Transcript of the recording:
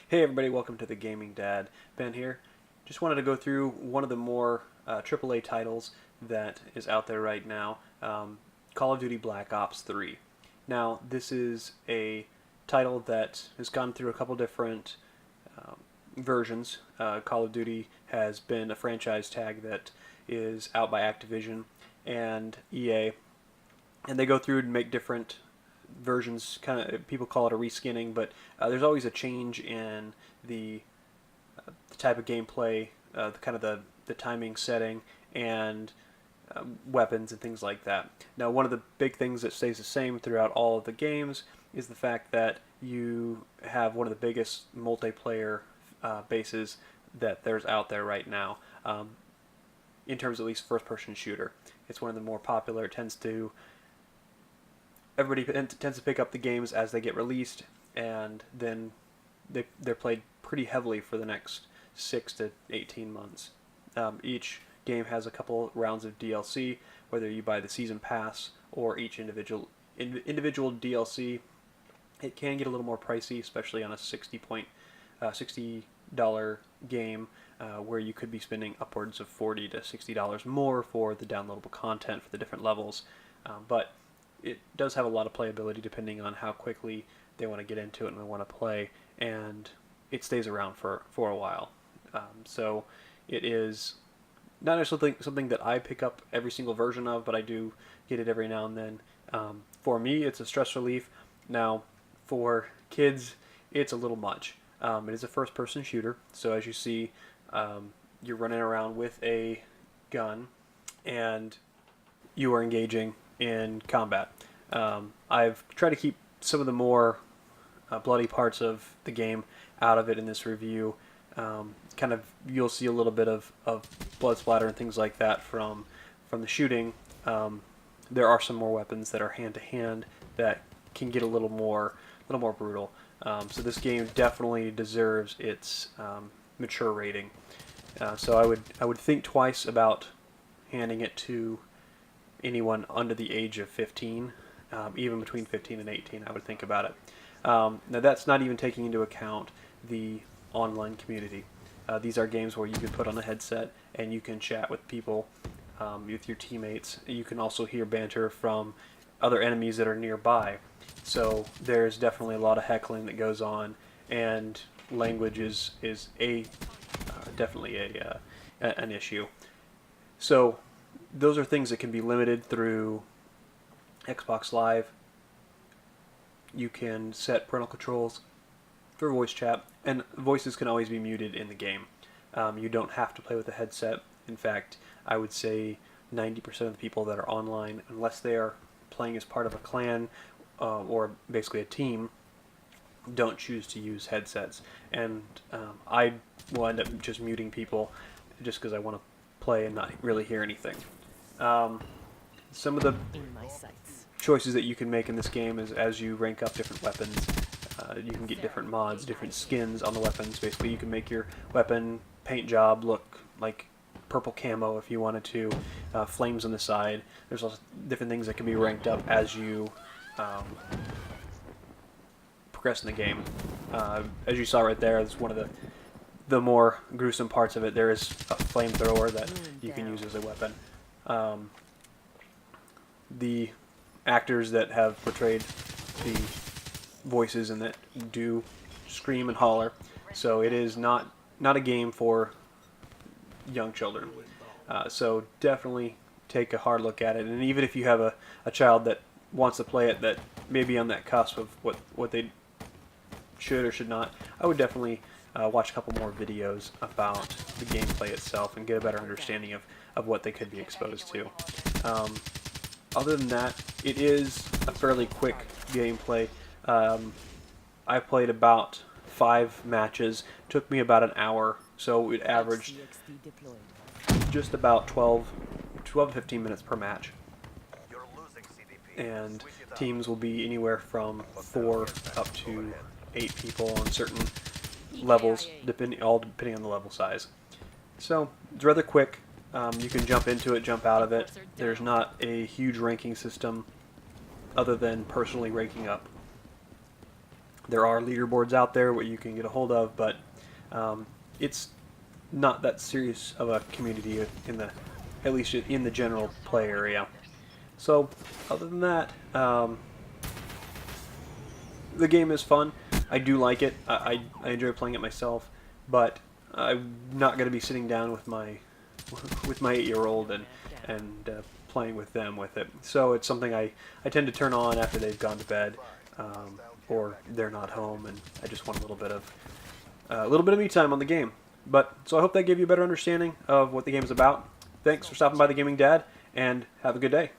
Hey everybody, welcome to the Gaming Dad. Ben here. Just wanted to go through one of the more AAA titles that is out there right now, Call of Duty Black Ops 3. Now, this is a title that has gone through a couple different versions. Call of Duty has been a franchise tag that is out by Activision and EA, and they go through and make different versions. Kind of, people call it a reskinning, but there's always a change in the type of gameplay, the timing setting, and weapons and things like that. Now, one of the big things that stays the same throughout all of the games is the fact that you have one of the biggest multiplayer bases that there's out there right now, in terms of at least first-person shooter. It's one of the more popular. It tends to everybody tends to pick up the games as they get released, and then they're played pretty heavily for the next 6 to 18 months. Each game has a couple rounds of DLC, whether you buy the season pass or each individual DLC. It can get a little more pricey, especially on a $60 game, where you could be spending upwards of $40 to $60 more for the downloadable content for the different levels. But it does have a lot of playability depending on how quickly they want to get into it and they want to play, and it stays around for a while. So it is not necessarily something that I pick up every single version of, but I do get it every now and then. For me, it's a stress relief. Now, for kids, it's a little much. It is a first-person shooter, so as you see, you're running around with a gun, and you are engaging in combat. I've tried to keep some of the more bloody parts of the game out of it in this review. You'll see a little bit of blood splatter and things like that from the shooting. There are some more weapons that are hand to hand that can get a little more brutal. So this game definitely deserves its mature rating. So I would think twice about handing it to anyone under the age of 15, even between 15 and 18, I would think about it. Now that's not even taking into account the online community. These are games where you can put on a headset and you can chat with people, with your teammates. You can also hear banter from other enemies that are nearby. So there's definitely a lot of heckling that goes on, and language is definitely an issue. So those are things that can be limited through Xbox Live. You can set parental controls for voice chat, and voices can always be muted in the game. You don't have to play with a headset. In fact, I would say 90% of the people that are online, unless they are playing as part of a clan or basically a team, don't choose to use headsets. And I will end up just muting people just because I want to play and not really hear anything. Some of the choices that you can make in this game is as you rank up different weapons, you can get different mods, different skins on the weapons. Basically, you can make your weapon paint job look like purple camo if you wanted to, flames on the side. There's also different things that can be ranked up as you progress in the game. As you saw right there, it's one of the more gruesome parts of it. There is a flamethrower that you can use as a weapon. The actors that have portrayed the voices and that do scream and holler, so it is not a game for young children. So definitely take a hard look at it, and even if you have a child that wants to play it that may be on that cusp of what they should or should not, I would definitely watch a couple more videos about the gameplay itself and get a better understanding of what they could be exposed to. Other than that, it is a fairly quick gameplay. I played about 5 matches. Took me about an hour, so it averaged just about 12 to 15 minutes per match. And teams will be anywhere from 4 up to 8 people on certain levels, depending on the level size. So it's rather quick. You can jump into it, jump out of it. There's not a huge ranking system other than personally ranking up. There are leaderboards out there what you can get a hold of, but it's not that serious of a community in the, at least in the general play area. So other than that, the game is fun. I do like it. I enjoy playing it myself, but I'm not going to be sitting down with my 8-year-old and playing with them with it. So it's something I tend to turn on after they've gone to bed, or they're not home, and I just want a little bit of me time on the game. But so I hope that gave you a better understanding of what the game is about. Thanks for stopping by the Gaming Dad, and have a good day.